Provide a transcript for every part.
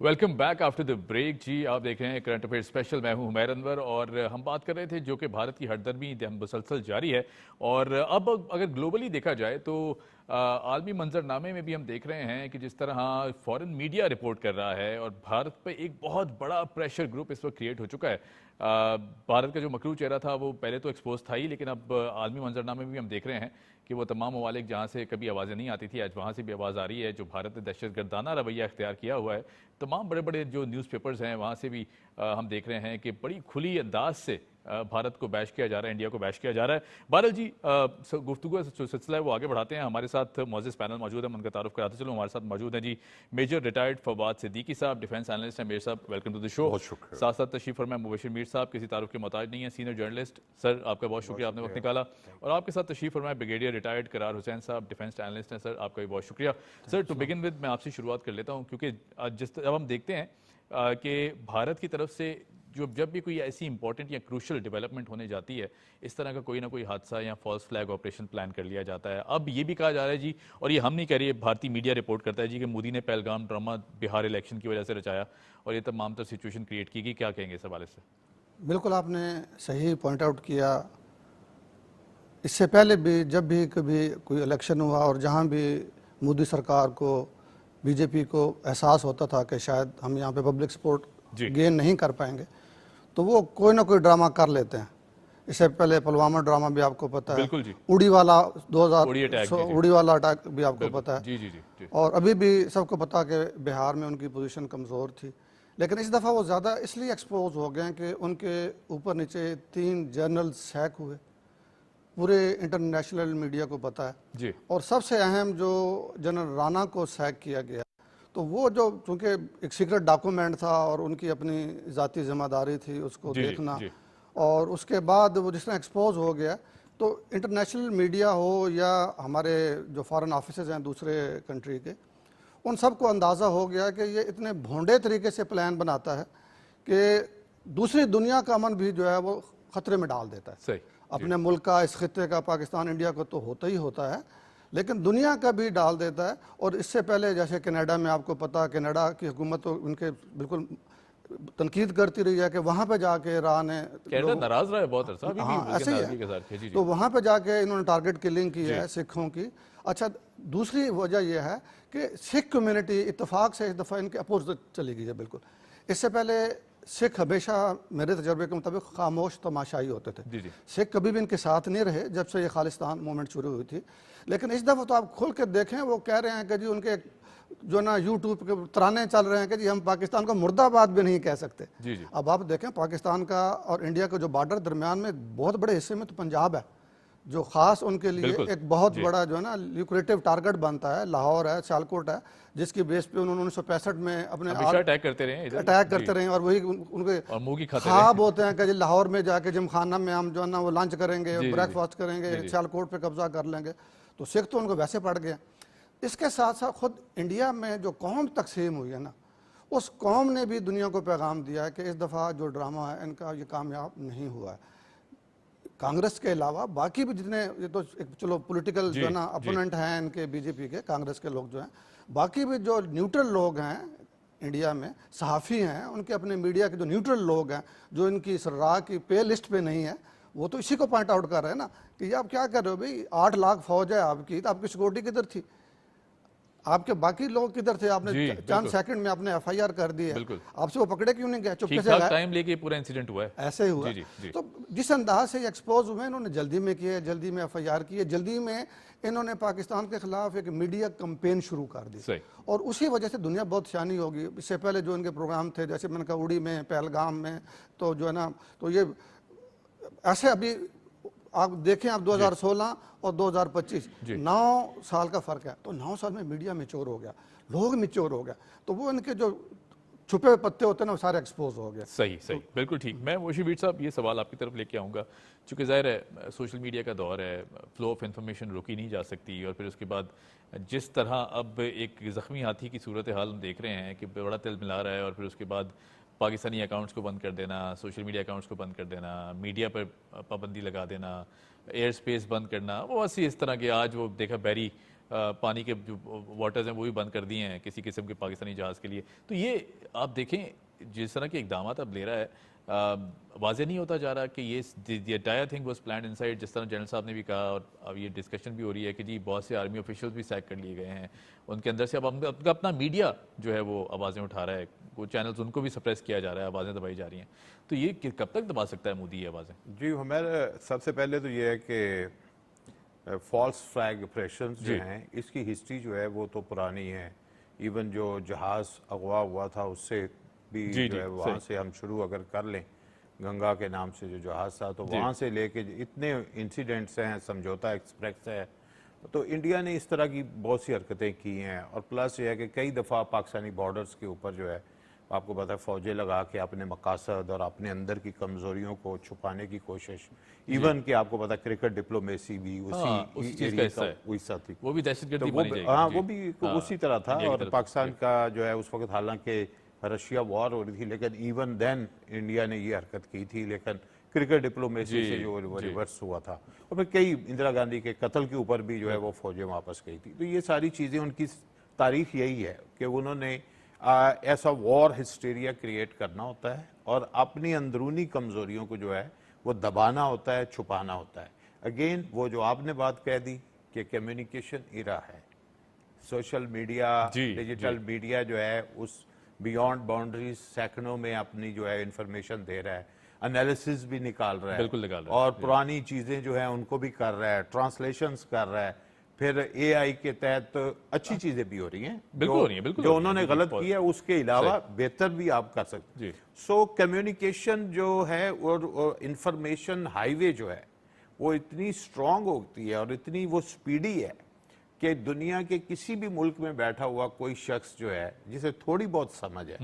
Welcome back after the break. جی آپ دیکھ رہے ہیں کرنٹ افیئر اسپیشل. میں ہوں حمیر انور اور ہم بات کر رہے تھے جو کہ بھارت کی ہٹ درمی مسلسل جاری ہے. اور اب اگر گلوبلی دیکھا جائے تو عالمی منظر نامے میں بھی ہم دیکھ رہے ہیں کہ جس طرح فورن میڈیا رپورٹ کر رہا ہے اور بھارت پہ ایک بہت بڑا پریشر گروپ اس وقت کریٹ ہو چکا ہے. بھارت کا جو مکروہ چہرہ تھا وہ پہلے تو ایکسپوز تھا ہی، لیکن اب عالمی منظر نامے میں بھی ہم دیکھ رہے ہیں کہ وہ تمام ممالک جہاں سے کبھی آوازیں نہیں آتی تھی آج وہاں سے بھی آواز آ رہی ہے. جو بھارت نے دہشت گردانہ رویہ اختیار کیا ہوا ہے، تمام بڑے بڑے جو نیوز پیپرز ہیں وہاں سے بھی ہم دیکھ رہے ہیں کہ بڑی کھلی انداز سے بھارت کو بیش کیا جا رہا ہے، انڈیا کو بیش کیا جا رہا ہے. بہرحال جی گفتگو جو سلسلہ ہے وہ آگے بڑھاتے ہیں. ہمارے ساتھ معزز پینل موجود ہے، ان کا تعارف کراتے چلوں. ہمارے ساتھ موجود ہیں جی میجر ریٹائرڈ فواد صدیقی صاحب، ڈیفینس اینالسٹ ہیں. میجر صاحب ویلکم ٹو دی شو. بہت شکریہ. ساتھ ساتھ تشریف فرمائے مبشر میر صاحب، کسی تعارف کے محتاج نہیں ہیں، سینئر جرنلسٹ. سر آپ کا بہت شکریہ، آپ نے وقت نکالا. اور آپ کے ساتھ تشریف فرمائے بریگیڈیئر ریٹائرڈ قرار حسین صاحب، ڈیفینس اینالسٹ ہیں. سر آپ کا بھی بہت شکریہ. سر ٹو بگن ود میں آپ سے شروعات کر لیتا ہوں، کیونکہ جب ہم دیکھتے ہیں کہ بھارت کی طرف سے جب بھی کوئی ایسی امپورٹنٹ یا کروشل ڈیولپمنٹ ہونے جاتی ہے، اس طرح کا کوئی نہ کوئی حادثہ یا فالس فلیگ آپریشن پلان کر لیا جاتا ہے. اب یہ بھی کہا جا رہا ہے جی، اور یہ ہم نہیں کہہ رہے، بھارتی میڈیا رپورٹ کرتا ہے جی کہ مودی نے پہلگام ڈرامہ بہار الیکشن کی وجہ سے رچایا اور یہ تمام تر سچویشن کریٹ کی گئی. کیا کہیں گے اس حوالے سے؟ بالکل آپ نے صحیح پوائنٹ آؤٹ کیا. اس سے پہلے بھی جب بھی کبھی کوئی الیکشن ہوا اور جہاں بھی مودی سرکار کو، بی جے پی کو احساس ہوتا تھا کہ شاید ہم یہاں پہ پبلک سپورٹ گین نہیں کر پائیں گے، تو وہ کوئی نہ کوئی ڈرامہ کر لیتے ہیں. اس سے پہلے پلوامہ ڈرامہ بھی آپ کو پتہ ہے، اڑی والا 2000 اڑی والا اٹیک بھی آپ کو پتہ ہے. اور ابھی بھی سب کو پتہ کہ بہار میں ان کی پوزیشن کمزور تھی، لیکن اس دفعہ وہ زیادہ اس لیے ایکسپوز ہو گئے ہیں کہ ان کے اوپر نیچے 3 جنرل سیک ہوئے. پورے انٹرنیشنل میڈیا کو پتہ ہے. اور سب سے اہم جو جنرل رانا کو سیک کیا گیا، تو وہ جو چونکہ ایک سیکرٹ ڈاکومنٹ تھا اور ان کی اپنی ذاتی ذمہ داری تھی اس کو دیکھنا، اور اس کے بعد وہ جس طرح ایکسپوز ہو گیا، تو انٹرنیشنل میڈیا ہو یا ہمارے جو فارن آفیسز ہیں دوسرے کنٹری کے، ان سب کو اندازہ ہو گیا کہ یہ اتنے بھونڈے طریقے سے پلان بناتا ہے کہ دوسری دنیا کا امن بھی جو ہے وہ خطرے میں ڈال دیتا ہے. اپنے ملک کا، اس خطے کا، پاکستان انڈیا کو تو ہوتا ہی ہوتا ہے، لیکن دنیا کا بھی ڈال دیتا ہے. اور اس سے پہلے جیسے کینیڈا میں آپ کو پتا، کینیڈا کی حکومت تو ان کے بالکل تنقید کرتی رہی ہے کہ وہاں پہ جا کے نے ناراض رہا ہے بہت عرصہ. ایسے ہی ہے، تو وہاں پہ جا کے انہوں نے ٹارگٹ کلنگ کی ہے سکھوں کی. اچھا، دوسری وجہ یہ ہے کہ سکھ کمیونٹی اتفاق سے اس دفعہ ان کے اپوزٹ چلی گئی ہے بالکل. اس سے پہلے سکھ ہمیشہ میرے تجربے کے مطابق خاموش تماشائی ہوتے تھے. سکھ کبھی بھی ان کے ساتھ نہیں رہے جب سے یہ خالصتان موومنٹ شروع ہوئی تھی. لیکن اس دفعہ تو آپ کھل کے دیکھیں، وہ کہہ رہے ہیں کہ جی ان کے جو نا یوٹیوب کے ترانے چل رہے ہیں کہ جی ہم پاکستان کو مردہ آباد بھی نہیں کہہ سکتے. اب آپ دیکھیں پاکستان کا اور انڈیا کا جو بارڈر درمیان میں بہت بڑے حصے میں تو پنجاب ہے، جو خاص ان کے لیے ایک بہت بڑا جو ہے نا لیوکریٹو ٹارگٹ بنتا ہے. لاہور ہے، سیالکوٹ ہے، جس کی بیس پہ انہوں نے 1965 میں اپنے اٹیک کرتے رہے ہیں اور وہی ان کے خواب ہوتے ہیں کہ جی لاہور میں جا کے جم خانہ میں ہم جو ہے نا وہ لنچ کریں گے، بریک فاسٹ کریں گے، سیالکوٹ پہ قبضہ کر لیں گے. تو سکھ تو ان کو ویسے پڑ گئے. اس کے ساتھ ساتھ خود انڈیا میں جو قوم تقسیم ہوئی ہے نا، اس قوم نے بھی دنیا کو پیغام دیا ہے کہ اس دفعہ جو ڈرامہ ہے ان کا یہ کامیاب نہیں ہوا ہے. کانگریس کے علاوہ باقی بھی جتنے، یہ تو چلو پولیٹیکل جو ہے نا اپوننٹ ہیں ان کے، بی جے پی کے، کانگریس کے لوگ جو ہیں، باقی بھی جو نیوٹرل لوگ ہیں انڈیا میں، صحافی ہیں، ان کے اپنے میڈیا کے جو نیوٹرل لوگ ہیں جو ان کی سرراہ کی پے لسٹ پہ نہیں ہے، وہ تو اسی کو پوائنٹ آؤٹ کر رہے ہیں نا کہ یہ آپ کیا کر رہے ہو بھائی. 8 لاکھ فوج ہے آپ کی، تو آپ کی سیکورٹی کدھر تھی؟ آپ کے باقی لوگ کدھر تھے؟ آپ نے چند سیکنڈ میں آپ نے ایف آئی آر کر دی ہے، آپ سے وہ پکڑے کیوں نہیں گئے؟ چپکے سے ٹائم لے کے پورا انسیڈنٹ ہوا ہے، ایسے ہی ہوا. تو جس انداز سے ایکسپوز ہوئے، انہوں نے جلدی میں کیا، جلدی میں ایف آئی آر کی ہے، جلدی میں انہوں نے پاکستان کے خلاف ایک میڈیا کمپین شروع کر دی. اور اسی وجہ سے دنیا بہت سیانی ہوگی. اس سے پہلے جو ان کے پروگرام تھے، جیسے میں نے کہا اڑی میں، پہلگام میں، تو جو ہے نا، تو یہ ایسے ابھی آپ دیکھیں، آپ 2016 اور 2025 9 سال کا فرق ہے. تو 9 سال میں میڈیا میچور ہو گیا، لوگ میچور ہو گیا، تو وہ ان کے جو چھپے پتے ہوتے ہیں نا وہ سارے ایکسپوز ہو گئے. صحیح بالکل ٹھیک. میں وشی بیٹ صاحب یہ سوال آپ کی طرف لے کے آؤں گا، چونکہ ظاہر ہے سوشل میڈیا کا دور ہے، فلو آف انفارمیشن روکی نہیں جا سکتی. اور پھر اس کے بعد جس طرح اب ایک زخمی ہاتھی کی صورتحال ہم دیکھ رہے ہیں کہ بڑا تل ملا رہا ہے، اور پھر اس کے بعد پاکستانی اکاؤنٹس کو بند کر دینا، سوشل میڈیا اکاؤنٹس کو بند کر دینا، میڈیا پر پابندی لگا دینا، ایئر سپیس بند کرنا، وہ اسی اس طرح کہ آج وہ دیکھا بیری پانی کے جو واٹرز ہیں وہ بھی بند کر دیے ہیں کسی قسم کے پاکستانی جہاز کے لیے. تو یہ آپ دیکھیں جس طرح کے اقدامات اب لے رہا ہے, واضح نہیں ہوتا جا رہا کہ یہ the entire thing was planned inside, جس طرح جنرل صاحب نے بھی کہا, اور اب یہ ڈسکشن بھی ہو رہی ہے کہ جی بہت سے آرمی آفیشلز بھی سیک کر لیے گئے ہیں ان کے اندر سے. اب اپنا میڈیا جو ہے وہ آوازیں اٹھا رہا ہے, وہ چینلز ان کو بھی سپریس کیا جا رہا ہے, آوازیں دبائی جا رہی ہیں. تو یہ کب تک دبا سکتا ہے مودی یہ آوازیں؟ جی ہمارا سب سے پہلے تو یہ ہے کہ فالس فلیگ آپریشنز جو ہیں اس کی ہسٹری جو ہے وہ تو پرانی ہے. ایون جو جہاز اغوا ہوا تھا اس سے بھی جو ہے وہاں سے ہم شروع اگر کر لیں, گنگا کے نام سے جو جہاز تھا, تو وہاں سے لے کے اتنے انسیڈنٹس ہیں, سمجھوتا ایکسپریس ہے. تو انڈیا نے اس طرح کی بہت سی حرکتیں کی ہیں, اور پلس یہ ہے کہ کئی دفعہ پاکستانی بارڈرز کے اوپر جو ہے آپ کو پتہ ہے فوجیں لگا کے اپنے مقاصد اور اپنے اندر کی کمزوریوں کو چھپانے کی کوشش, ایون کہ آپ کو پتہ کرکٹ ڈپلومیسی بھی اسی چیز کا حصہ تھی, وہ بھی دہشت گردی بنی جائے گی. ہاں وہ بھی اسی طرح تھا. اور پاکستان کا جو ہے اس وقت حالانکہ رشیا وار ہو رہی تھی, لیکن ایون دین انڈیا نے یہ حرکت کی تھی, لیکن کرکٹ ڈپلومیسی سے جو ریورس ہوا تھا. اور پھر کئی اندرا گاندھی کے قتل کے اوپر بھی جو ہے وہ فوجیں واپس گئی تھی. تو یہ ساری چیزیں ان کی تاریخ یہی ہے کہ انہوں نے ایسا وار ہسٹیریا کریٹ کرنا ہوتا ہے اور اپنی اندرونی کمزوریوں کو جو ہے وہ دبانا ہوتا ہے, چھپانا ہوتا ہے. اگین وہ جو آپ نے بات کہہ دی کہ کمیونیکیشن ایرا ہے, سوشل میڈیا, ڈیجیٹل میڈیا جو ہے اس بیونڈ باؤنڈریز سیکنڈوں میں اپنی جو ہے انفارمیشن دے رہا ہے, انالیسز بھی نکال رہا ہے, اور پرانی چیزیں جو ہیں ان کو بھی کر رہا ہے, ٹرانسلیشنز کر رہا ہے. پھر اے آئی کے تحت اچھی چیزیں بھی ہو رہی ہیں, جو انہوں نے غلط کیا ہے اس کے علاوہ بہتر بھی آپ کر سکتے ہیں. سو کمیونیکیشن جو ہے اور انفارمیشن ہائی وے جو ہے وہ اتنی اسٹرانگ ہوتی ہے اور اتنی وہ سپیڈی ہے کہ دنیا کے کسی بھی ملک میں بیٹھا ہوا کوئی شخص جو ہے جسے تھوڑی بہت سمجھ ہے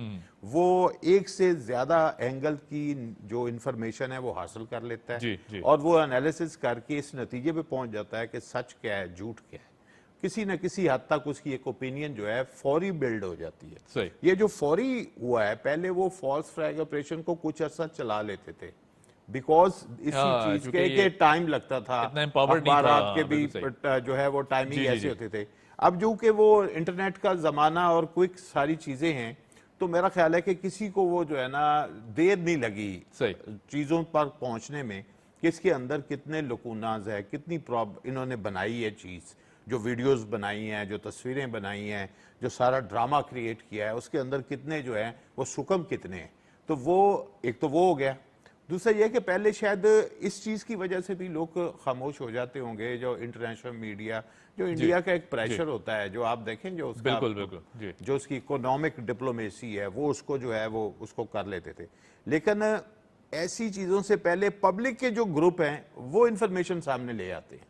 وہ ایک سے زیادہ اینگل کی جو انفارمیشن ہے وہ حاصل کر لیتا ہے, اور وہ انالیسس کر کے اس نتیجے پہ پہنچ جاتا ہے کہ سچ کیا ہے, جھوٹ کیا ہے. کسی نہ کسی حد تک اس کی ایک اوپینین جو ہے فوری بلڈ ہو جاتی ہے. یہ جو فوری ہوا ہے, پہلے وہ فالس فلیگ آپریشن کو کچھ عرصہ چلا لیتے تھے بیکاز اسی چیز کے کہ ٹائم لگتا تھا, اخبارات کے بھی جو ہے وہ ٹائمنگ ایسے ہوتے تھے. اب جو کہ وہ انٹرنیٹ کا زمانہ اور کوئک ساری چیزیں ہیں, تو میرا خیال ہے کہ کسی کو وہ جو ہے نا دیر نہیں لگی چیزوں پر پہنچنے میں کہ اس کے اندر کتنے لکوناز ہے, کتنی انہوں نے بنائی ہے چیز, جو ویڈیوز بنائی ہیں, جو تصویریں بنائی ہیں, جو سارا ڈرامہ کریٹ کیا ہے, اس کے اندر کتنے جو ہیں وہ سکم کتنے ہیں. تو وہ ایک تو وہ ہو گیا. دوسرا یہ کہ پہلے شاید اس چیز کی وجہ سے بھی لوگ خاموش ہو جاتے ہوں گے, جو انٹرنیشنل میڈیا, جو انڈیا کا ایک پریشر ہوتا ہے, جو آپ دیکھیں جو اس کا جو اس کی اکنامک ڈپلومیسی ہے وہ اس کو جو ہے وہ اس کو کر لیتے تھے. لیکن ایسی چیزوں سے پہلے پبلک کے جو گروپ ہیں وہ انفارمیشن سامنے لے آتے ہیں.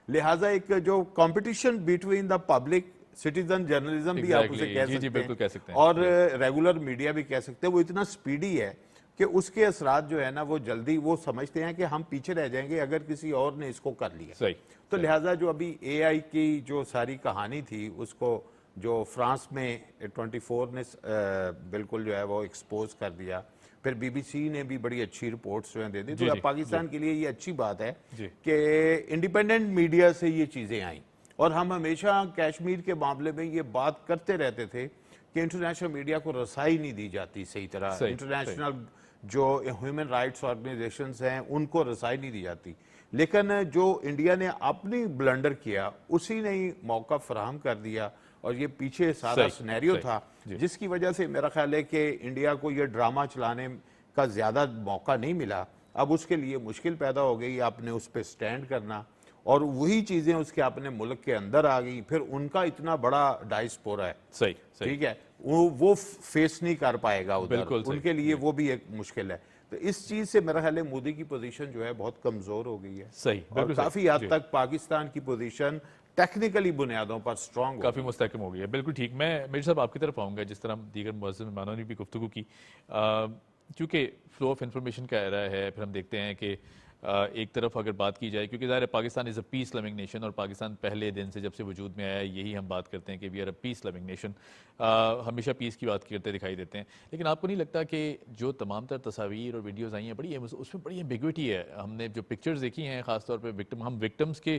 لہٰذا ایک جو competition between the public, citizen journalism بھی آپ اسے کہہ سکتے ہیں, اور ریگولر میڈیا بھی کہہ سکتے ہیں, وہ اتنا سپیڈی ہے کہ اس کے اثرات جو ہے نا وہ جلدی وہ سمجھتے ہیں کہ ہم پیچھے رہ جائیں گے اگر کسی اور نے اس کو کر لیا. تو لہٰذا جو ابھی اے آئی کی جو ساری کہانی تھی اس کو جو فرانس میں 24 نے بالکل جو ہے وہ ایکسپوز کر دیا, پھر بی بی سی نے بھی بڑی اچھی رپورٹس جو ہیں دے دی. تو پاکستان کے لیے یہ اچھی بات ہے کہ انڈیپینڈنٹ میڈیا سے یہ چیزیں آئیں. اور ہم ہمیشہ کشمیر کے معاملے میں یہ بات کرتے رہتے تھے کہ انٹرنیشنل میڈیا کو رسائی نہیں دی جاتی صحیح طرح, انٹرنیشنل جو ہیومن رائٹس آرگنائزیشنز ہیں ان کو رسائی نہیں دی جاتی. لیکن جو انڈیا نے اپنی بلنڈر کیا اسی نے ہی موقع فراہم کر دیا, اور یہ پیچھے سارا سینیریو تھا جس کی وجہ سے میرا خیال ہے کہ انڈیا کو یہ ڈرامہ چلانے کا زیادہ موقع نہیں ملا. اب اس کے لیے مشکل پیدا ہو گئی, آپ نے اس پہ سٹینڈ کرنا, اور وہی چیزیں اس کے اپنے ملک کے اندر آ گئی. پھر ان کا اتنا بڑا ڈائسپورا ہے, ٹھیک ہے, وہ فیس نہیں کر پائے گا ادھر, ان کے لیے وہ بھی ایک مشکل ہے. تو اس چیز سے میرا خیال ہے مودی کی پوزیشن جو ہے بہت کمزور ہو گئی ہے, اور کافی حد تک پاکستان کی پوزیشن ٹیکنیکلی بنیادوں پر سٹرانگ کافی مستحکم ہو گئی ہے. بالکل ٹھیک. میں مرزا صاحب آپ کی طرف آؤں گا, جس طرح دیگر معزز مہمانوں نے بھی گفتگو کی, کیونکہ فلو آف انفارمیشن کا ایرا ہے. پھر ہم دیکھتے ہیں کہ ایک طرف اگر بات کی جائے کیونکہ ظاہر ہے پاکستان از اے پیس لوننگ نیشن اور پاکستان پہلے دن سے جب سے وجود میں آیا ہے یہی ہم بات کرتے ہیں کہ we are a peace loving nation, ہمیشہ پیس کی بات کرتے دکھائی دیتے ہیں. لیکن آپ کو نہیں لگتا کہ جو تمام تر تصاویر اور ویڈیوز آئی ہیں بڑی اس میں بڑی ایمبیگوٹی ہے. ہم نے جو پکچرز دیکھی ہیں خاص طور پہ ہم وکٹمز کے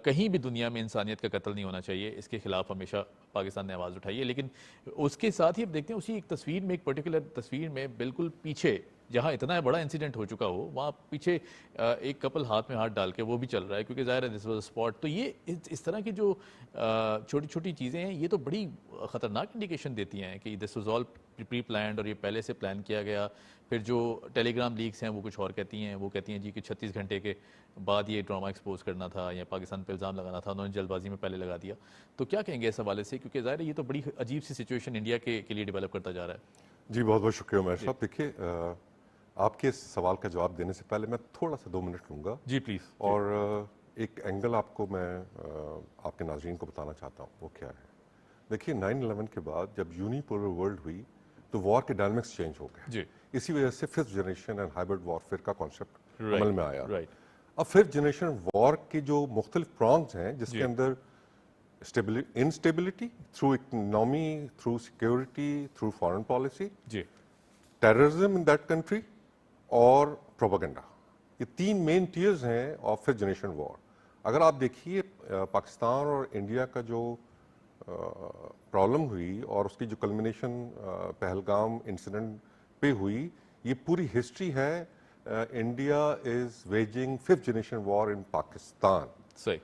کہیں بھی دنیا میں انسانیت کا قتل نہیں ہونا چاہیے, اس کے خلاف ہمیشہ پاکستان نے آواز اٹھائی ہے. لیکن اس کے ساتھ ہی اب دیکھتے ہیں اسی ایک تصویر میں, ایک پرٹیکولر تصویر میں بالکل پیچھے جہاں اتنا بڑا انسیڈنٹ ہو چکا ہو وہاں پیچھے ایک کپل ہاتھ میں ہاتھ ڈال کے وہ بھی چل رہا ہے کیونکہ ظاہر ہے دس واز اسپاٹ. تو یہ اس طرح کی جو چھوٹی چھوٹی چیزیں ہیں یہ تو بڑی خطرناک انڈیکیشن دیتی ہیں کہ this was all pre planned اور یہ پہلے سے پلان کیا گیا. پھر جو ٹیلی گرام لیکس ہیں وہ کچھ اور کہتی ہیں, وہ کہتی ہیں جی کہ 36 گھنٹے کے بعد یہ ڈرامہ ایکسپوز کرنا تھا یا پاکستان پہ الزام لگانا تھا, انہوں نے جلد بازی میں پہلے لگا دیا. تو کیا کہیں گے اس حوالے سے, کیونکہ ظاہر ہے یہ تو بڑی عجیب سی سچویشن انڈیا کے لیے ڈیولپ کرتا جا رہا ہے. جی بہت بہت شکریہ عمیر صاحب. دیکھیے آپ کے سوال کا جواب دینے سے پہلے میں تھوڑا سا 2 منٹ لوں گا. جی پلیز. اور ایک اینگل آپ کو میں آپ کے ناظرین کو بتانا چاہتا ہوں, وہ کیا ہے. دیکھیے 9/11 کے بعد جب یونیپولر ورلڈ ہوئی تو وار کے ڈائنامکس چینج ہو گئے. جی. اسی وجہ سے 5th generation and hybrid warfare کا کانسیپٹ عمل میں آیا. رائٹ. اب 5th جنریشن وار کے جو مختلف پرانگز ہیں جس کے اندر instability through economy, through security, through foreign policy, جی, ٹیررزم ان دیٹ کنٹری اور پروپیگنڈا, یہ 3 مین ٹیئرز ہیں آف 5th جنریشن وار. اگر آپ دیکھیے پاکستان اور انڈیا کا جو پرابلم ہوئی اور اس کی جو کلمنیشن پہلگام انسیڈنٹ پہ ہوئی, یہ پوری ہسٹری ہے. India is waging 5th generation war in Pakistan. صحیح.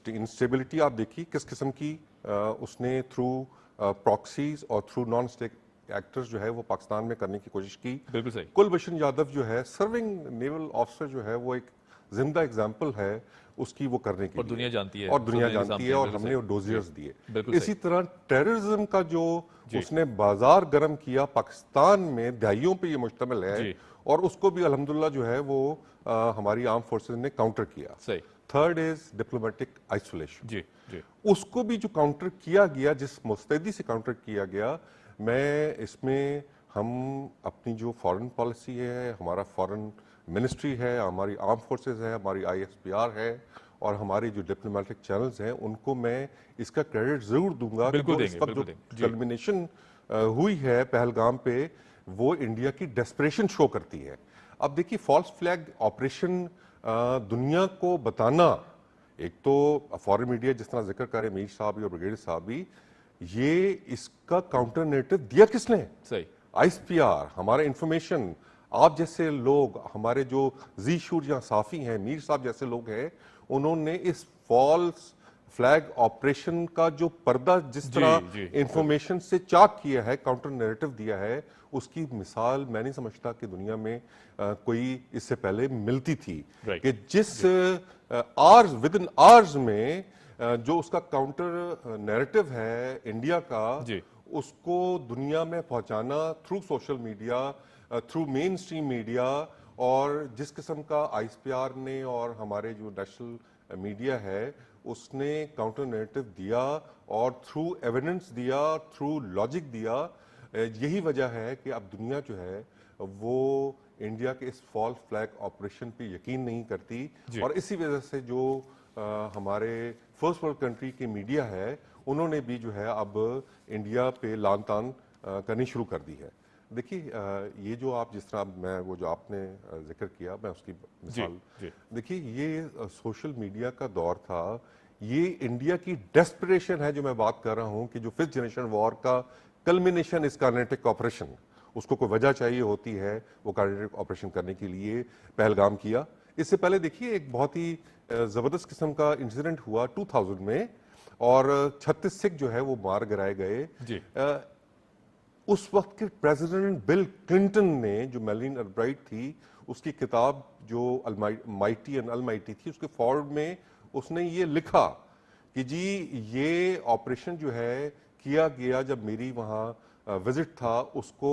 انسٹیبلٹی آپ دیکھیے کس قسم کی اس نے تھرو پراکسیز اور تھرو نان اسٹیٹ ایکٹرز جو ہے وہ پاکستان میں کرنے کی کوشش کی. بالکل صحیح. کلبھوشن یادو جو ہے سرونگ نیول آفیسر جو ہے وہ ایک زندہ اگزامپل ہے اس کی وہ کرنے کی, اور دنیا جانتی ہے, اور دنیا جانتی ہے, اور ہم نے ڈوزیئرز دیے. اسی طرح ٹیررزم کا جو اس نے بازار گرم کیا پاکستان میں دہائیوں پہ یہ مشتمل ہے, اور اس کو بھی الحمدللہ جو ہے وہ ہماری آرم فورسز نے کاؤنٹر کیا. صحیح. Third is diplomatic isolation. جی جی. اس کو بھی جو کاؤنٹر کیا گیا, جس مستعدی سے کاؤنٹر کیا گیا, میں اس میں ہم اپنی جو فارن پالیسی ہے, ہمارا فارن منسٹری ہے, ہماری آرم فورسز ہے, ہماری ISPR ہے, اور ہمارے جو ڈپلومیٹک چینلز ہیں ان کو میں اس کا کریڈٹ ضرور دوں گا کہ اس وقت جو کلمنیشن ہوئی ہے پہلگام پہ وہ انڈیا کی ڈیسپریشن شو کرتی ہے. اب دیکھیے فالس فلیگ آپریشن دنیا کو بتانا, ایک تو فارن میڈیا جس طرح ذکر کرے میر صاحب اور بریگیڈیئر صاحب بھی, یہ اس کا کاؤنٹر نیریٹو دیا کس نے؟ صحیح. ISPR, ہمارا انفارمیشن, آپ جیسے لوگ, ہمارے جو زی شور یا صحافی ہیں, میر صاحب جیسے لوگ ہیں, انہوں نے اس فالس فلیگ آپریشن کا جو پردہ جس طرح انفارمیشن سے چاک کیا ہے, کاؤنٹر نیریٹو دیا ہے, اس کی مثال میں نہیں سمجھتا کہ دنیا میں کوئی اس سے پہلے ملتی تھی. کہ جس آرز ود ان آرز میں جو اس کا کاؤنٹر نیریٹو ہے انڈیا کا, اس کو دنیا میں پہنچانا تھرو سوشل میڈیا, تھرو مین اسٹریم میڈیا, اور جس قسم کا ISPR نے اور ہمارے جو نیشنل میڈیا ہے اس نے کاؤنٹر نیریٹو دیا اور تھرو ایویڈنس دیا, تھرو لاجک دیا. یہی وجہ ہے کہ اب دنیا جو ہے وہ انڈیا کے اس فالس فلیگ آپریشن پہ یقین نہیں کرتی, اور اسی وجہ سے جو ہمارے فرسٹ ورلڈ کنٹری کی میڈیا ہے انہوں نے بھی جو ہے اب انڈیا پہ لان تان کرنی شروع کر دی ہے. دیکھیے یہ جو آپ جس طرح میں وہ جو آپ نے ذکر کیا, میں اس کی مثال دیکھیے, یہ سوشل میڈیا کا دور تھا, یہ انڈیا کی ڈیسپریشن ہے جو میں بات کر رہا ہوں کہ جو 5th جنریشن وار کا کلمنیشن اس کائنیٹک آپریشن, اس کو کوئی وجہ چاہیے ہوتی ہے وہ کائنیٹک آپریشن کرنے کے لیے پہلگام کیا. اس سے پہلے دیکھیے ایک بہت ہی زبردست قسم کا انسیڈنٹ ہوا 2000 میں, اور 36 سکھ جو ہے وہ مار گرائے گئے. اس وقت کے پریزیڈنٹ بل کلنٹن نے, جو میلین البرائٹ تھی, اس کی کتاب جو مائٹی اینڈ المائٹی تھی, اس کے فارورڈ میں اس نے یہ لکھا کہ جی یہ آپریشن جو ہے کیا گیا جب میری وہاں وزٹ تھا, اس کو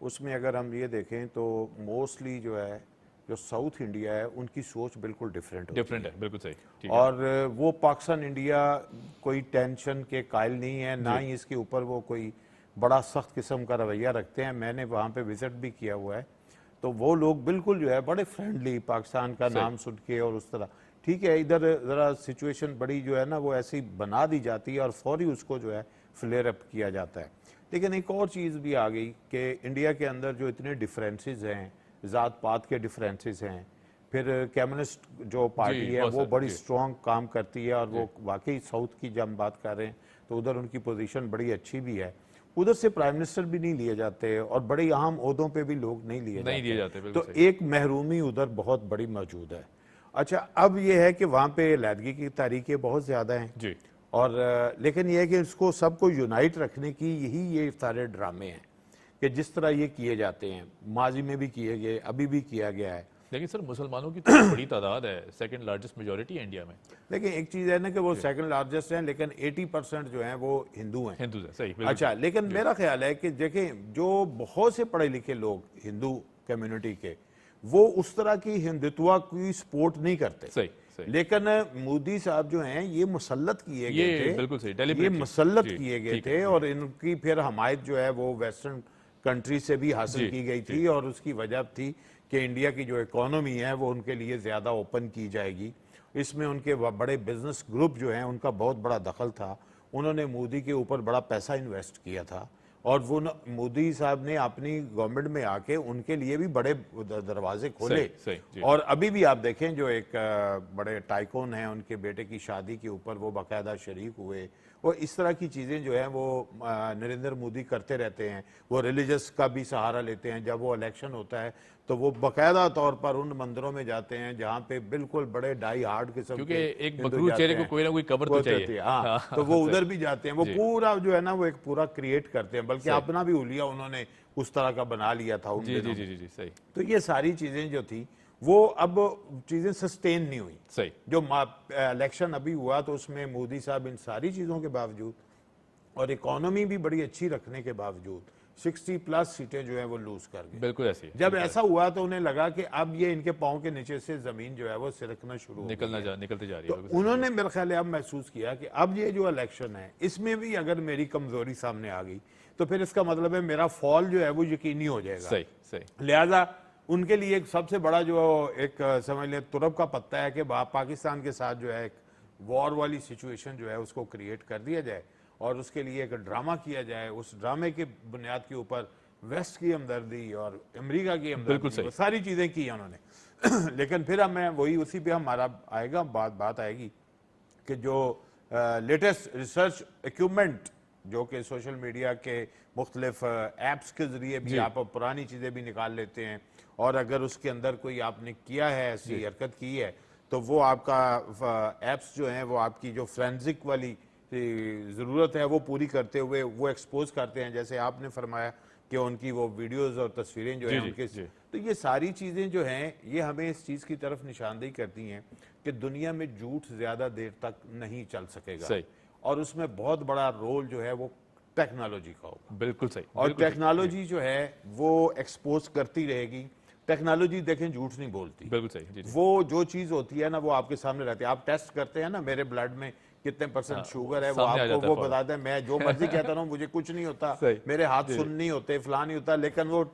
اس میں اگر ہم یہ دیکھیں تو موسٹلی جو ہے جو ساؤتھ انڈیا ہے ان کی سوچ بالکل ڈیفرنٹ ہے، بالکل صحیح، اور وہ پاکستان انڈیا کوئی ٹینشن کے قائل نہیں ہے، نہ ہی اس کے اوپر وہ کوئی بڑا سخت قسم کا رویہ رکھتے ہیں. میں نے وہاں پہ وزٹ بھی کیا ہوا ہے تو وہ لوگ بالکل جو ہے بڑے فرینڈلی پاکستان کا نام سن کے اور اس طرح. ٹھیک ہے ادھر ذرا سچویشن بڑی جو ہے نا وہ ایسی بنا دی جاتی ہے اور فوری اس کو جو ہے فلیئر اپ کیا جاتا ہے. لیکن ایک اور چیز بھی آ گئی کہ انڈیا کے اندر جو اتنے ڈیفرنسز ہیں، ذات پات کے ڈیفرنسز ہیں، پھر کمیونسٹ جو پارٹی ہے وہ بڑی سٹرونگ کام کرتی ہے اور وہ واقعی ساؤتھ کی جب ہم بات کر رہے ہیں تو ادھر ان کی پوزیشن بڑی اچھی بھی ہے. ادھر سے پرائم منسٹر بھی نہیں لیے جاتے اور بڑے اہم عہدوں پہ بھی لوگ نہیں لیے جاتے تو ایک محرومی ادھر بہت بڑی موجود ہے. اچھا اب یہ ہے کہ وہاں پہ علیحدگی کی تاریخیں بہت زیادہ ہیں اور لیکن یہ ہے کہ اس کو سب کو یونائٹ رکھنے کی یہ سارے ڈرامے ہیں کہ جس طرح یہ کیے جاتے ہیں، ماضی میں بھی کیے گئے، ابھی بھی کیا گیا ہے. لیکن سر مسلمانوں کی تو بڑی تعداد ہے، سیکنڈ لارجسٹ میجورٹی ہے انڈیا میں. لیکن ایک چیز ہے نا کہ وہ سیکنڈ لارجسٹ ہیں لیکن 80% جو ہیں وہ ہندو ہیں. صحیح. اچھا لیکن میرا خیال ہے کہ دیکھیں جو بہت سے پڑھے لکھے لوگ ہندو کمیونٹی کے وہ اس طرح کی ہندوتوا کی سپورٹ نہیں کرتے. صحیح. لیکن مودی صاحب جو ہیں یہ مسلط کیے گئے تھے، بالکل صحیح، یہ مسلط کیے گئے تھے اور ان کی پھر حمایت جو ہے وہ ویسٹرن کنٹری سے بھی حاصل کی گئی تھی اور اس کی وجہ تھی کہ انڈیا کی جو اکانومی ہے وہ ان کے لیے زیادہ اوپن کی جائے گی. اس میں ان کے بڑے بزنس گروپ جو ہیں ان کا بہت بڑا دخل تھا. انہوں نے مودی کے اوپر بڑا پیسہ انویسٹ کیا تھا اور وہ مودی صاحب نے اپنی گورنمنٹ میں آ کے ان کے لیے بھی بڑے دروازے کھولے. اور ابھی بھی آپ دیکھیں جو ایک بڑے ٹائکون ہیں ان کے بیٹے کی شادی کے اوپر وہ باقاعدہ شریک ہوئے. وہ اس طرح کی چیزیں جو ہیں وہ نریندر مودی کرتے رہتے ہیں. وہ ریلیجس کا بھی سہارا لیتے ہیں. جب وہ الیکشن ہوتا ہے تو وہ باقاعدہ طور پر ان مندروں میں جاتے ہیں جہاں پہ بالکل بڑے ڈائی ہارڈ قسم کے کیونکہ ایک مغرور چہرے کو کوئی نہ کوئی قبر تو چاہیے. ہاں تو وہ ادھر بھی جاتے ہیں. وہ پورا جو ہے نا وہ ایک پورا کریٹ کرتے ہیں بلکہ اپنا بھی حلیہ انہوں نے اس طرح کا بنا لیا تھا. جی صحیح. تو یہ ساری چیزیں جو تھی وہ اب چیزیں سسٹین نہیں ہوئی. صحیح. جو الیکشن ابھی ہوا تو اس میں مودی صاحب ان ساری چیزوں کے باوجود اور اکانومی بھی بڑی اچھی رکھنے کے باوجود 60+ سیٹیں جو ہیں وہ لوز کر گئے. بالکل ایسی. جب ایسا ہوا تو انہیں لگا کہ اب یہ ان کے پاؤں کے نیچے سے زمین جو ہے وہ سرکنا شروع ہو نکلتے جا رہی ہے. تو انہوں نے میرے خیال ہے اب محسوس کیا کہ اب یہ جو الیکشن ہے اس میں بھی اگر میری کمزوری سامنے آ گئی تو پھر اس کا مطلب ہے میرا فال جو ہے وہ یقینی ہو جائے گا. صحیح. لہذا ان کے لیے ایک سب سے بڑا جو ایک سمجھ لیں ترب کا پتہ ہے کہ پاکستان کے ساتھ جو ہے ایک وار والی سچویشن جو ہے اس کو کریٹ کر دیا جائے اور اس کے لیے ایک ڈرامہ کیا جائے. اس ڈرامے کے بنیاد کے اوپر ویسٹ کی ہمدردی اور امریکہ کی ہمدردی وہ ساری چیزیں کی انہوں نے. لیکن پھر ہمیں وہی اسی پہ ہمارا آئے گا بات آئے گی کہ جو لیٹسٹ ریسرچ ایکوپمنٹ جو کہ سوشل میڈیا کے مختلف ایپس کے ذریعے بھی آپ پرانی چیزیں بھی نکال لیتے ہیں اور اگر اس کے اندر کوئی آپ نے کیا ہے ایسی حرکت کی ہے تو وہ آپ کا ایپس جو ہیں وہ آپ کی جو فرینزک والی ضرورت ہے وہ پوری کرتے ہوئے وہ ایکسپوز کرتے ہیں. جیسے آپ نے فرمایا کہ ان کی وہ ویڈیوز اور تصویریں جو ہیں ان کے تو یہ ساری چیزیں جو ہیں یہ ہمیں اس چیز کی طرف نشاندہی کرتی ہیں کہ دنیا میں جھوٹ زیادہ دیر تک نہیں چل سکے گا اور اس میں بہت بڑا رول جو ہے وہ ٹیکنالوجی کا ہوگا. بالکل صحیح. اور ٹیکنالوجی جو ہے وہ ایکسپوز کرتی رہے گی. ٹیکنالوجی دیکھیں جھوٹ نہیں بولتی. بالکل صحیح. وہ جو چیز ہوتی ہے نا وہ آپ کے سامنے رہتی ہے. آپ ٹیسٹ کرتے ہیں نا میرے بلڈ میں کتنے % شوگر ہے وہ آپ کو وہ بتاتا ہے. میں جو مرضی کہتا رہا ہوں مجھے کچھ نہیں ہوتا, میرے ہاتھ سن نہیں ہوتے, فلاں نہیں ہوتا, لیکن وہ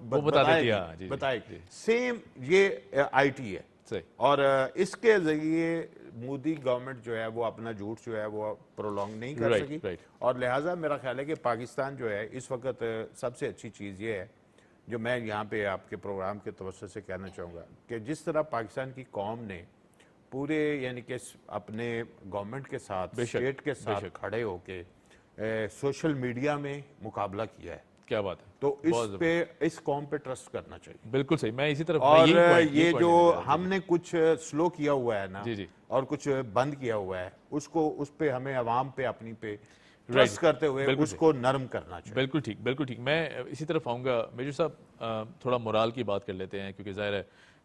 بتائے گی. سیم یہ آئی ٹی ہے اور اس کے ذریعے مودی گورنمنٹ جو ہے وہ اپنا جھوٹ جو ہے وہ پرولونگ نہیں کر سکی اور لہٰذا میرا خیال ہے کہ پاکستان جو ہے اس وقت سب سے اچھی چیز یہ ہے جو میں یہاں پہ آپ کے پروگرام کے توسط سے کہنا چاہوں گا کہ جس طرح پاکستان کی قوم نے پورے یعنی کہ اپنے گورنمنٹ کے ساتھ اسٹیٹ کے ساتھ کھڑے ہو کے سوشل میڈیا میں مقابلہ کیا ہے. کیا بات ہے. تو اس پہ اس قوم پہ ٹرسٹ کرنا چاہیے. بالکل صحیح. میں اسی طرف اور یہ جو ہم نے کچھ سلو کیا ہوا ہے نا اور کچھ بند کیا ہوا ہے اس پہ ہمیں عوام پہ اپنی پہ ٹرسٹ کرتے ہوئے اس کو نرم کرنا چاہیے. بالکل ٹھیک. میں اسی طرف آؤں گا. میجر صاحب تھوڑا مورال کی بات کر لیتے ہیں کیونکہ ظاہر ہے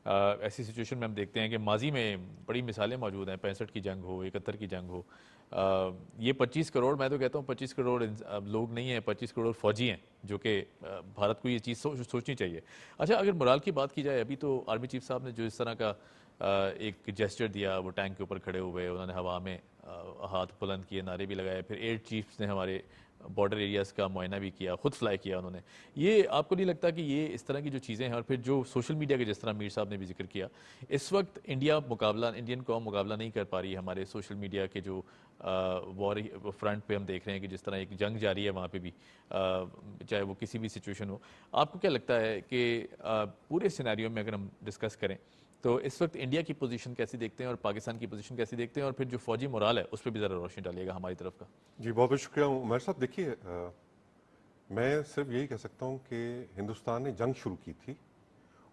ایسی سچویشن میں ہم دیکھتے ہیں کہ ماضی میں بڑی مثالیں موجود ہیں، 65 کی جنگ ہو، 71 کی جنگ ہو. یہ 25 کروڑ، میں تو کہتا ہوں 25 کروڑ لوگ نہیں ہیں، 25 کروڑ فوجی ہیں جو کہ بھارت کو یہ چیز سوچنی چاہیے. اچھا، اگر مرال کی بات کی جائے، ابھی تو آرمی چیف صاحب نے جو اس طرح کا ایک جیسچر دیا، وہ ٹینک کے اوپر کھڑے ہوئے، انہوں نے ہوا میں ہاتھ بلند کیے، نعرے بھی لگائے، پھر ایئر چیفز نے ہمارے بارڈر ایریاز کا معائنہ بھی کیا، خود فلائی کیا انہوں نے. یہ آپ کو نہیں لگتا کہ یہ اس طرح کی جو چیزیں ہیں، اور پھر جو سوشل میڈیا کے جس طرح میر صاحب نے بھی ذکر کیا، اس وقت انڈین قوم مقابلہ نہیں کر پا رہی ہمارے سوشل میڈیا کے جو وار فرنٹ پہ ہم دیکھ رہے ہیں کہ جس طرح ایک جنگ جاری ہے وہاں پہ بھی، چاہے وہ کسی بھی سچویشن ہو. آپ کو کیا لگتا ہے کہ پورے سینیریو میں اگر ہم ڈسکس کریں تو اس وقت انڈیا کی پوزیشن کیسی دیکھتے ہیں اور پاکستان کی پوزیشن کیسی دیکھتے ہیں، اور پھر جو فوجی مورال ہے اس پہ بھی ذرا روشنی ڈالیے گا ہماری طرف کا. جی بہت بہت شکریہ عمر صاحب. دیکھیے میں صرف یہی کہہ سکتا ہوں کہ ہندوستان نے جنگ شروع کی تھی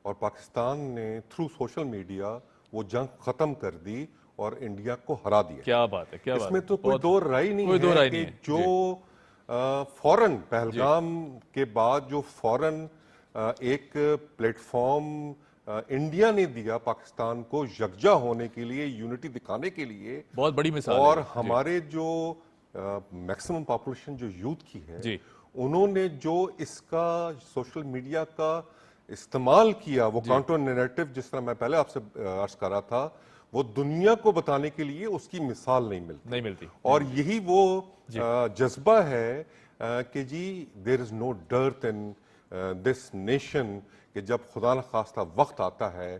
اور پاکستان نے تھرو سوشل میڈیا وہ جنگ ختم کر دی اور انڈیا کو ہرا دیا. کیا بات ہے، کیا بات ہے. اس میں تو کوئی دو رائے نہیں ہے کہ جو فوراً پہلگام کے بعد جو فوراً ایک پلیٹ فارم انڈیا نے دیا پاکستان کو یکجا ہونے کے لیے، یونٹی دکھانے کے لیے، بہت بڑی مثال اور ہمارے جو میکسیمم پاپولیشن جو یوتھ کی ہے، انہوں نے جو اس کا سوشل میڈیا کا استعمال کیا، وہ کاؤنٹر نیریٹو جس طرح میں پہلے آپ سے عرض کر رہا تھا، وہ دنیا کو بتانے کے لیے اس کی مثال نہیں ملتی. اور یہی وہ جذبہ ہے کہ جی دیر از no dearth in this nation, کہ جب خدا نخواستہ وقت آتا ہے،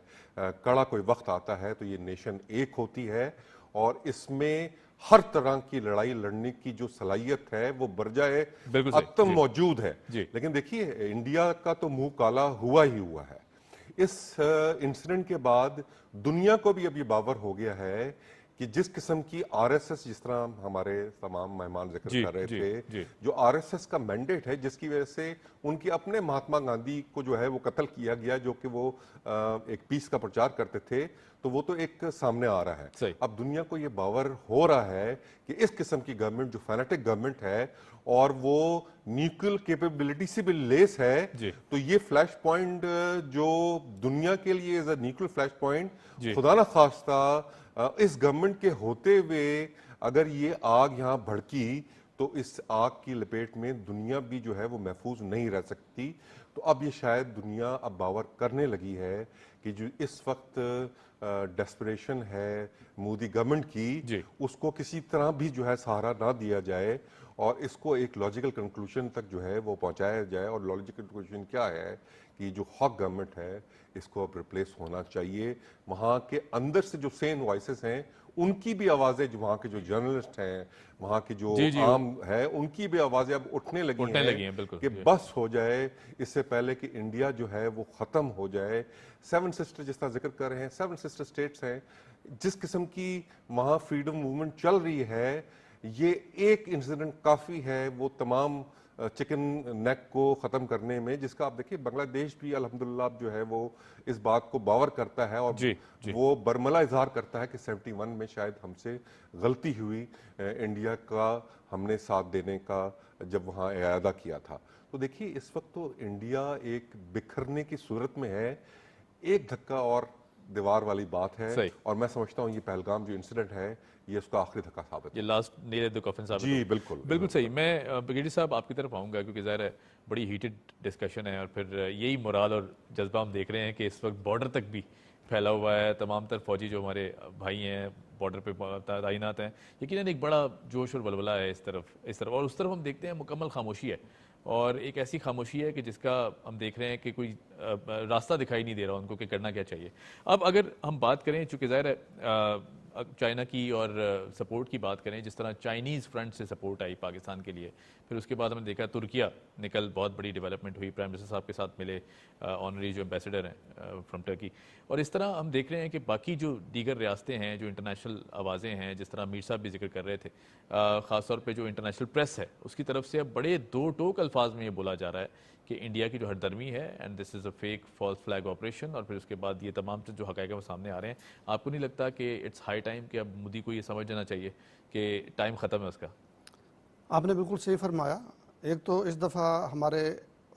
کڑا کوئی وقت آتا ہے، تو یہ نیشن ایک ہوتی ہے اور اس میں ہر طرح کی لڑائی لڑنے کی جو صلاحیت ہے وہ برجائے عتم موجود ہے. لیکن دیکھیے انڈیا کا تو منہ کالا ہوا ہی ہوا ہے. اس انسیڈنٹ کے بعد دنیا کو بھی اب یہ باور ہو گیا ہے کہ جس قسم کی آر ایس ایس، جس طرح ہمارے تمام مہمان ذکر کر رہے تھے، جو آر ایس ایس کا مینڈیٹ ہے، جس کی وجہ سے ان کی اپنے مہاتما گاندھی کو جو ہے وہ قتل کیا گیا، جو کہ وہ ایک پیس کا پرچار کرتے تھے، تو وہ تو ایک سامنے آ رہا ہے. اب دنیا کو یہ باور ہو رہا ہے کہ اس قسم کی گورنمنٹ جو فینیٹک گورنمنٹ ہے اور وہ نیوکل کیپیبلٹی سے بھی لیس ہے، تو یہ فلیش پوائنٹ جو دنیا کے لیے as a nuclear flash point, خدا نخواستہ اس گورنمنٹ کے ہوتے ہوئے اگر یہ آگ یہاں بھڑکی تو اس آگ کی لپیٹ میں دنیا بھی جو ہے وہ محفوظ نہیں رہ سکتی. تو اب یہ شاید دنیا اب باور کرنے لگی ہے کہ جو اس وقت ڈیسپریشن ہے مودی گورنمنٹ کی، اس کو کسی طرح بھی جو ہے سہارا نہ دیا جائے اور اس کو ایک لاجیکل کنکلوژن تک جو ہے وہ پہنچایا جائے. اور لاجیکل کنکلوژن کیا ہے کہ جو ہاک گورنمنٹ ہے اس کو اب ریپلیس ہونا چاہیے. وہاں کے اندر سے جو سین وائسز ہیں ان کی بھی آوازیں، جو وہاں کے جو جرنلسٹ ہیں، وہاں کے جو عام ہے، ان کی بھی آوازیں اب اٹھنے لگی ہیں کہ بس ہو جائے، اس سے پہلے کہ انڈیا جو ہے وہ ختم ہو جائے. 7 سسٹر جس طرح ذکر کر رہے ہیں، 7 سسٹر اسٹیٹس ہیں، جس قسم کی وہاں فریڈم موومنٹ چل رہی ہے، یہ ایک انسیڈنٹ کافی ہے وہ تمام چکن نیک کو ختم کرنے میں، جس کا آپ دیکھیں بنگلہ دیش بھی الحمدللہ جو ہے وہ اس بات کو باور کرتا ہے اور وہ برملا اظہار کرتا ہے کہ 71 میں شاید ہم سے غلطی ہوئی انڈیا کا ہم نے ساتھ دینے کا جب وہاں اعادہ کیا تھا. تو دیکھیے اس وقت تو انڈیا ایک بکھرنے کی صورت میں ہے. ایک دھکا اور دیوار والی بات ہے اور میں سمجھتا ہوں یہ پہلگام جو انسیڈنٹ ہے یہ اس کا آخری دھکا ثابت ہے. یہ last Nile at the coffin ثابت. جی بالکل صحیح. میں بریگیڈیئر صاحب آپ کی طرف آؤں گا کیونکہ ظاہر ہے بڑی ہیٹڈ ڈسکشن ہے اور پھر یہی مراد اور جذبہ ہم دیکھ رہے ہیں کہ اس وقت بارڈر تک بھی پھیلا ہوا ہے. تمام تر فوجی جو ہمارے بھائی ہیں بارڈر پہ تعینات ہیں، یقیناً ایک بڑا جوش اور ولولہ ہے اس طرف اور اس طرف ہم دیکھتے ہیں مکمل خاموشی ہے اور ایک ایسی خاموشی ہے کہ جس کا ہم دیکھ رہے ہیں کہ کوئی راستہ دکھائی نہیں دے رہا ان کو کہ کرنا کیا چاہیے. اب اگر ہم بات کریں، چونکہ ظاہر ہے چائنا کی اور سپورٹ کی بات کریں، جس طرح چائنیز فرنٹ سے سپورٹ آئی پاکستان کے لیے، پھر اس کے بعد ہم نے دیکھا ترکیہ نے کل بہت بڑی ڈیولپمنٹ ہوئی، پرائم منسٹر صاحب کے ساتھ ملے آنری جو ایمبیسڈر ہیں فرام ٹرکی. اور اس طرح ہم دیکھ رہے ہیں کہ باقی جو دیگر ریاستیں ہیں، جو انٹرنیشنل آوازیں ہیں، جس طرح میر صاحب بھی ذکر کر رہے تھے، خاص طور پہ جو انٹرنیشنل پریس ہے اس کی طرف سے اب بڑے دو ٹوک الفاظ میں یہ بولا جا رہا ہے کہ انڈیا کی جو ہردرمی ہے and this is a fake false flag operation, اور پھر اس کے بعد یہ تمام جو حقائق وہ سامنے آ رہے ہیں. آپ کو نہیں لگتا کہ اٹس ہائی ٹائم کہ اب مودی کو یہ سمجھ جانا چاہیے کہ ٹائم ختم ہے اس کا؟ آپ نے بالکل صحیح فرمایا. ایک تو اس دفعہ ہمارے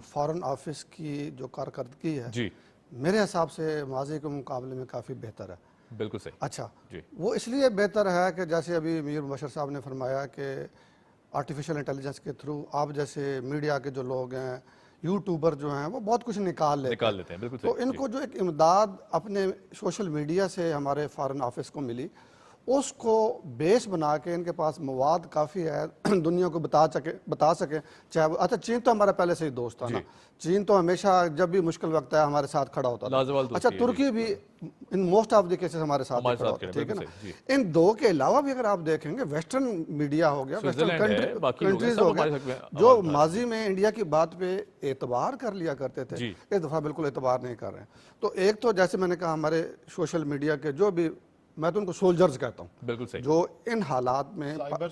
فارن آفس کی جو کارکردگی ہے میرے حساب سے ماضی کے مقابلے میں کافی بہتر ہے. بالکل صحیح. اچھا جی. وہ اس لیے بہتر ہے کہ جیسے ابھی میر مبشر صاحب نے فرمایا کہ آرٹیفیشل انٹیلیجنس کے تھرو آپ جیسے میڈیا کے جو لوگ ہیں, یوٹیوبر جو ہیں, وہ بہت کچھ نکال لیتے ہیں. بالکل تو صحیح. ان کو جو ایک امداد اپنے سوشل میڈیا سے ہمارے فارن آفس کو ملی, اس کو بیس بنا کے ان کے پاس مواد کافی ہے دنیا کو بتا سکیں. چاہے وہ اچھا چین تو ہمارا پہلے سے ہی دوست تھا نا, چین تو ہمیشہ جب بھی مشکل وقت ہے ہمارے ساتھ کھڑا ہوتا تھا. لازوال اچھا دوستی ہے. ترکی بھی in most of the cases ہمارے ساتھ کھڑا ہوتا ہے, ٹھیک ہے نا. ان دو کے علاوہ بھی اگر آپ دیکھیں گے ویسٹرن میڈیا ہو گیا, ویسٹرن کنٹریز ہو گیا, جو ماضی میں انڈیا کی بات پہ اعتبار کر لیا کرتے تھے, اس دفعہ بالکل اعتبار نہیں کر رہے ہیں. تو ایک تو جیسے میں نے کہا ہمارے سوشل میڈیا کے جو بھی, میں تو ان کو سولجرز کہتا ہوں, بالکل صحیح, جو ان حالات میں سائبر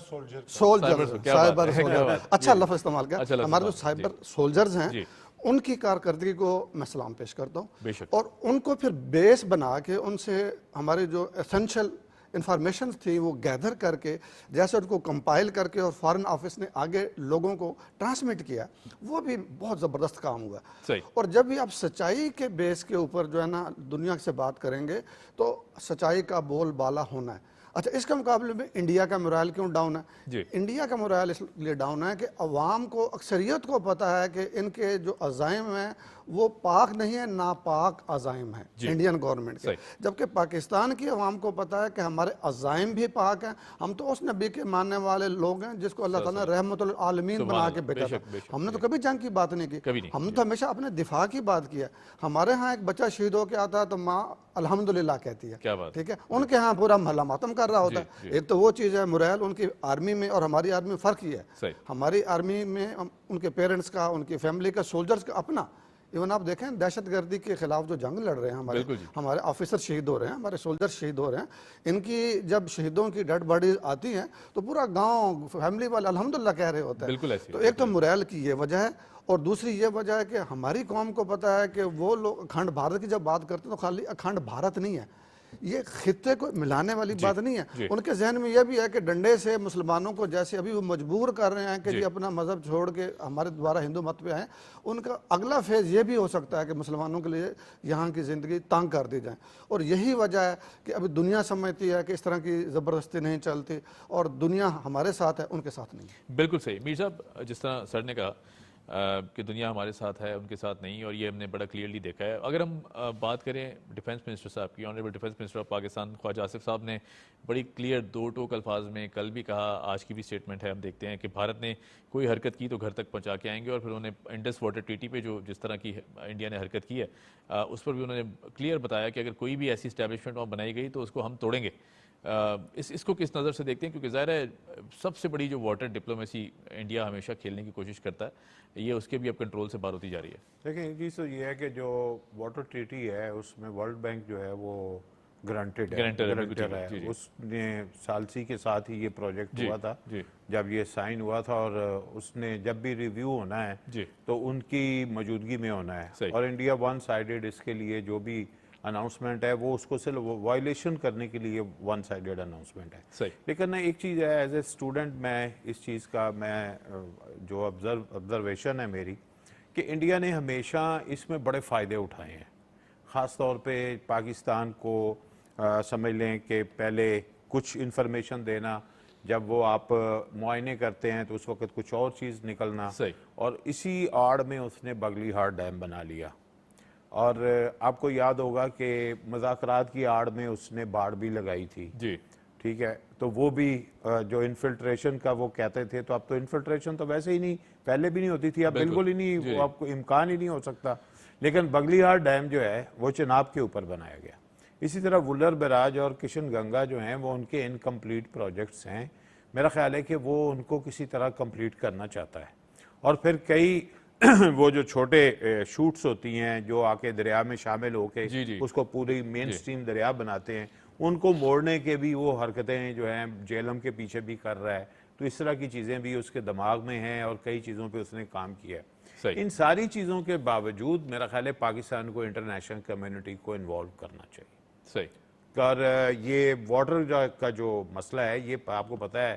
اچھا لفظ استعمال کیا, ہمارے جو سائبر سولجرز ہیں ان کی کارکردگی کو میں سلام پیش کرتا ہوں, اور ان کو پھر بیس بنا کے ان سے ہمارے جو اسینشل انفارمیشن تھی وہ گیدر کر کے جیسے ان کو کمپائل کر کے اور فارن آفس نے آگے لوگوں کو ٹرانسمٹ کیا, وہ بھی بہت زبردست کام ہوا. اور جب بھی آپ سچائی کے بیس کے اوپر جو ہے نا دنیا سے بات کریں گے تو سچائی کا بول بالا ہونا ہے. اچھا اس کے مقابلے میں انڈیا کا مورائل کیوں ڈاؤن ہے؟ انڈیا کا مورائل اس لیے ڈاؤن ہے کہ عوام کو, اکثریت کو پتہ ہے کہ ان کے جو عزائم ہیں وہ پاک نہیں ہے, ناپاک عزائم ہیں انڈین گورنمنٹ کے. جبکہ پاکستان کی عوام کو پتہ ہے کہ ہمارے عزائم بھی پاک ہیں, ہم تو اس نبی کے ماننے والے لوگ ہیں جس کو اللہ تعالیٰ نے رحمت العالمین بنا کے بھیجا تھا. ہم نے تو کبھی جنگ کی بات نہیں کی, ہم نے تو ہمیشہ اپنے دفاع کی بات کی ہے. ہمارے ہاں ایک بچہ شہید ہو کے آتا ہے تو ماں الحمدللہ کہتی ہے, ٹھیک ہے. ان کے ہاں پورا محلہ ماتم کر رہا ہوتا ہے. ایک تو وہ چیز ہے مورائل ان کی آرمی میں, اور ہماری آرمی میں فرق ہی ہے. ہماری آرمی میں ان کے پیرنٹس کا, ان کی فیملی کا, سولجرز کا اپنا, ایون آپ دیکھیں دہشت گردی کے خلاف جو جنگ لڑ رہے ہیں ہمارے آفیسر شہید ہو رہے ہیں, ہمارے سولجر شہید ہو رہے ہیں. ان کی جب شہیدوں کی ڈیڈ باڈیز آتی ہیں تو پورا گاؤں فیملی والے الحمدللہ کہہ رہے ہوتے ہیں. تو ایک تو مورائل کی یہ وجہ ہے, اور دوسری یہ وجہ ہے کہ ہماری قوم کو پتہ ہے کہ وہ لوگ اکھنڈ بھارت کی جب بات کرتے ہیں تو خالی اکھنڈ بھارت نہیں ہے, یہ خطے کو ملانے والی بات نہیں ہے. ان کے ذہن میں یہ بھی ہے کہ ڈنڈے سے مسلمانوں کو جیسے ابھی وہ مجبور کر رہے ہیں کہ جی اپنا مذہب چھوڑ کے ہمارے دوبارہ ہندو مت پہ آئیں, ان کا اگلا فیز یہ بھی ہو سکتا ہے کہ مسلمانوں کے لیے یہاں کی زندگی تنگ کر دی جائیں. اور یہی وجہ ہے کہ ابھی دنیا سمجھتی ہے کہ اس طرح کی زبردستی نہیں چلتی, اور دنیا ہمارے ساتھ ہے, ان کے ساتھ نہیں. بالکل صحیح. میر صاحب جس طرح سر نے کہا کہ دنیا ہمارے ساتھ ہے, ان کے ساتھ نہیں, اور یہ ہم نے بڑا کلیئرلی دیکھا ہے. اگر ہم بات کریں ڈیفنس منسٹر صاحب کی, honourable defence minister of Pakistan Khawaja Asif صاحب نے بڑی کلیئر دو ٹوک الفاظ میں کل بھی کہا, آج کی بھی اسٹیٹمنٹ ہے, ہم دیکھتے ہیں کہ بھارت نے کوئی حرکت کی تو گھر تک پہنچا کے آئیں گے. اور پھر انہوں نے انڈس واٹر ٹریٹی پہ جو جس طرح کی انڈیا نے حرکت کی ہے اس پر بھی انہوں نے کلیئر بتایا کہ اگر کوئی بھی ایسی اسٹیبلشمنٹ وہاں بنائی گئی تو اس کو ہم توڑیں گے. اس کو کس نظر سے دیکھتے ہیں, کیونکہ ظاہر ہے سب سے بڑی جو واٹر ڈپلومیسی انڈیا ہمیشہ کھیلنے کی کوشش کرتا ہے, یہ اس کے بھی اب کنٹرول سے باہر ہوتی جا رہی ہے. دیکھیں ایک چیز تو یہ ہے کہ جو واٹر ٹریٹی ہے اس میں ورلڈ بینک جو ہے وہ گرانٹر ہے. اس نے سالسی کے ساتھ ہی یہ پروجیکٹ ہوا تھا جب یہ سائن ہوا تھا, اور اس نے جب بھی ریویو ہونا ہے تو ان کی موجودگی میں ہونا ہے. اور انڈیا ون سائیڈڈ اس کے لیے جو بھی اناؤنسمنٹ ہے وہ اس کو صرف وائلیشن کرنے کے لیے ون سائیڈڈ اناؤنسمنٹ ہے. لیکن ایک چیز ہے, ایز اے اسٹوڈنٹ میں اس چیز کا میں جو آبزرویشن ہے میری, کہ انڈیا نے ہمیشہ اس میں بڑے فائدے اٹھائے ہیں. خاص طور پہ پاکستان کو سمجھ لیں کہ پہلے کچھ انفارمیشن دینا, جب وہ آپ معائنے کرتے ہیں تو اس وقت کچھ اور چیز نکلنا, اور اسی آڑ میں اس نے بغلی ہار ڈیم بنا لیا. اور آپ کو یاد ہوگا کہ مذاکرات کی آڑ میں اس نے باڑ بھی لگائی تھی, ٹھیک ہے. تو وہ بھی جو انفلٹریشن کا وہ کہتے تھے, تو اب تو انفلٹریشن تو ویسے ہی نہیں, پہلے بھی نہیں ہوتی تھی, اب بالکل ہی نہیں, وہ آپ کو امکان ہی نہیں ہو سکتا. لیکن بغلی ہار ڈیم جو ہے وہ چناب کے اوپر بنایا گیا. اسی طرح وولر بیراج اور کشن گنگا جو ہیں وہ ان کے انکمپلیٹ پروجیکٹس ہیں. میرا خیال ہے کہ وہ ان کو کسی طرح کمپلیٹ کرنا چاہتا ہے. اور پھر کئی وہ جو چھوٹے شوٹس ہوتی ہیں جو آ کے دریا میں شامل ہو کے اس کو پوری مین سٹریم دریا بناتے ہیں, ان کو موڑنے کے بھی وہ حرکتیں جو ہیں جیلم کے پیچھے بھی کر رہا ہے. تو اس طرح کی چیزیں بھی اس کے دماغ میں ہیں, اور کئی چیزوں پہ اس نے کام کیا ہے. ان ساری چیزوں کے باوجود میرا خیال ہے پاکستان کو انٹرنیشنل کمیونٹی کو انوالو کرنا چاہیے. اور یہ واٹر کا جو مسئلہ ہے, یہ آپ کو پتہ ہے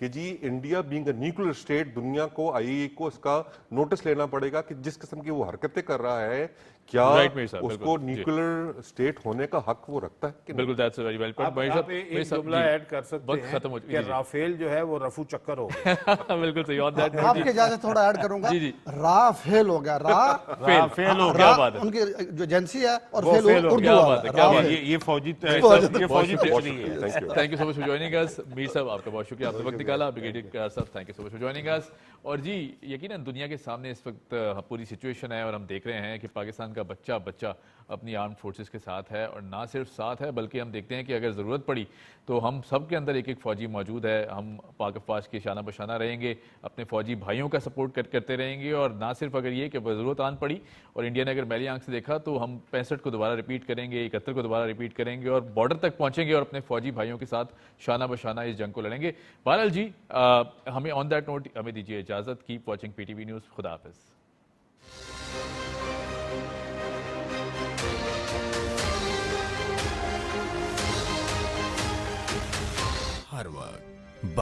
کہ جی India being a nuclear state دنیا کو IAEA کو اس کا نوٹس لینا پڑے گا کہ جس قسم کی وہ حرکتیں کر رہا ہے کیا Right, میر صاحب، اس بالکل، کو جی۔ نیوکلیر اسٹیٹ ہونے کا حق وہ رکھتا ہے کہ نہیں؟ بالکل that's a very well put. Mahesh آپ صاحب، ایک مہیش صاحب، جملہ جی، ایڈ کر سکتے وقت ختم ہو ہیں چکا کہ رافیل جو ہے وہ رفو چکر ہو گیا بالکل صحیح on that note، آپ جی۔ کی اجازت تھوڑا ایڈ کروں گا، جی، جی۔ را فیل ہو گیا، رافیل ہو کیا بات ہے، ان کی جو ایجنسی ہے اور وہ فیل فیل ہو اردو کیا والا بات ہے، ہے، کیا را بات فیل۔ ہے۔ یہ فوجی شکریہ۔ ہے Thank you. Thank you so much for joining اس میر صاحب، آپ کا بہت شکریہ، آپ نے وقت نکالا، بریگیڈیئر صاحب thank you so much for joining اس۔ اور جی یقیناً دنیا کے سامنے اس وقت پوری سچویشن ہے اور ہم دیکھ رہے ہیں کہ پاکستان کا بچہ اپنی آرمڈ فورسز کے ساتھ ہے، اور نہ صرف ساتھ ہے بلکہ ہم دیکھتے ہیں کہ اگر ضرورت پڑی تو ہم سب کے اندر ایک ایک فوجی موجود ہے، ہم پاک افواج کے شانہ بشانہ رہیں گے، اپنے فوجی بھائیوں کا سپورٹ کرتے رہیں گے، اور نہ صرف اگر یہ کہ ضرورت آن پڑی اور انڈیا نے اگر میلی آنکھ سے دیکھا تو ہم 65 کو دوبارہ ریپیٹ کریں گے، 71 کو دوبارہ ریپیٹ کریں گے اور بارڈر تک پہنچیں گے اور اپنے فوجی بھائیوں کے ساتھ شانہ بشانہ اس جنگ کو لڑیں گے۔ بہرحال جی ہمیں آن دیٹ نوٹ ہمیں دیجیے اجازت، کیپ واچنگ PTV نیوز، خدا حافظ۔ ہر وقت